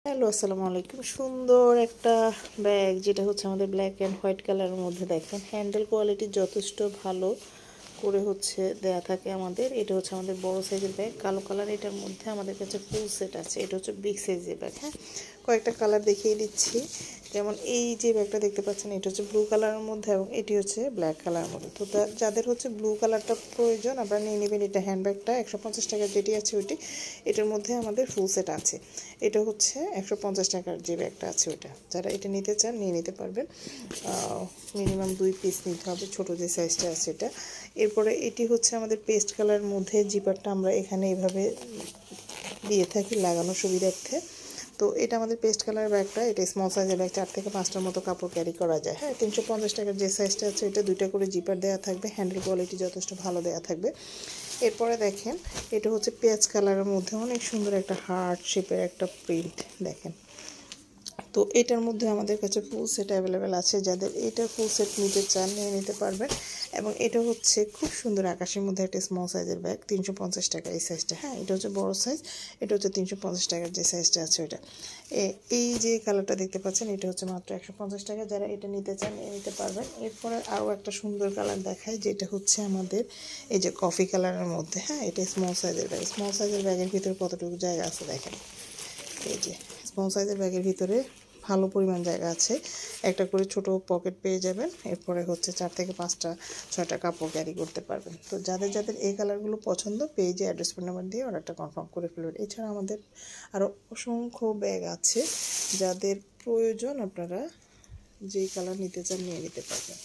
Hello, আসসালামু আলাইকুম। সুন্দর একটা ব্যাগ, যেটা হচ্ছে আমাদের ব্ল্যাক অ্যান্ড হোয়াইট কালারের মধ্যে। দেখেন হ্যান্ডেল কোয়ালিটি যথেষ্ট ভালো করে হচ্ছে দেয়া থাকে আমাদের। এটা হচ্ছে আমাদের বড় সাইজের ব্যাগ, কালো কালার। এটার মধ্যে আমাদের কাছে ফুল সেট আছে। এটা হচ্ছে বিগ সাইজের ব্যাগ। হ্যাঁ, কয়েকটা কালার দেখিয়ে দিচ্ছি। যেমন এই যে ব্যাগটা দেখতে পাচ্ছেন, এটা হচ্ছে ব্লু কালারের মধ্যে এবং এটি হচ্ছে ব্ল্যাক কালারের মধ্যে। তো যাদের হচ্ছে ব্লু কালারটা প্রয়োজন, আপনারা নিয়ে নেবেন। এটা হ্যান্ডব্যাগটা 150 টাকার যেটি আছে ওইটি। এটার মধ্যে আমাদের ফুল সেট আছে। এটা হচ্ছে 150 টাকার যে ব্যাগটা আছে ওইটা। যারা এটা নিতে চান নিয়ে নিতে পারবেন। মিনিমাম 2 পিস নিতে হবে, ছোটো যে সাইজটা আছে এটা। এরপরে এটি হচ্ছে আমাদের পেস্ট কালারের মধ্যে। জিপারটা আমরা এখানে এইভাবে দিয়ে থাকি লাগানোর সুবিধার্থে। তো এটা আমাদের পেস্ট কালার ব্যাগটা। এটা স্মল সাইজের ব্যাগ, 4 থেকে 5টার মতো কাপড় ক্যারি করা যায়। হ্যাঁ, 350 টাকার যে সাইজটা আছে এটা 2টা করে জিপার দেওয়া থাকবে। হ্যান্ডেল কোয়ালিটি যথেষ্ট ভালো দেওয়া থাকবে। এরপরে দেখেন, এটা হচ্ছে পেঁয়াজ কালারের মধ্যে অনেক সুন্দর একটা হার্ট শেপের একটা প্রিন্ট। দেখেন, তো এটার মধ্যে আমাদের কাছে ফুল সেট অ্যাভেলেবেল আছে। যাদের এটা ফুল সেট নিতে চান নিয়ে নিতে পারবেন। এবং এটা হচ্ছে খুব সুন্দর আকাশের মধ্যে একটা স্মল সাইজের ব্যাগ, 350 টাকা এই সাইজটা। হ্যাঁ, এটা হচ্ছে বড় সাইজ। এটা হচ্ছে 350 টাকার যে সাইজটা আছে ওইটা। এই যে কালারটা দেখতে পাচ্ছেন, এটা হচ্ছে মাত্র 150 টাকা। যারা এটা নিতে চান নিয়ে নিতে পারবেন। এরপরে আরও একটা সুন্দর কালার দেখায়, যেটা হচ্ছে আমাদের এই যে কফি কালারের মধ্যে। হ্যাঁ, এটা স্মল সাইজের ব্যাগ। স্মল সাইজের ব্যাগের ভিতরে কতটুকু জায়গা আছে দেখেন। এই যে স্মল সাইজের ব্যাগের ভিতরে ভালো পরিমাণ জায়গা আছে। একটা করে ছোট পকেট পেয়ে যাবেন। এরপরে হচ্ছে 4 থেকে 5টা 6টা কাপড় ক্যারি করতে পারবেন। তো যাদের যাদের এই কালারগুলো পছন্দ, পেজে অ্যাড্রেস ফোন নাম্বার দিয়ে অর্ডারটা কনফার্ম করে ফেলবেন। এছাড়া আমাদের আরও অসংখ্য ব্যাগ আছে। যাদের প্রয়োজন আপনারা যেই কালার নিতে চান নিয়ে নিতে পারবেন।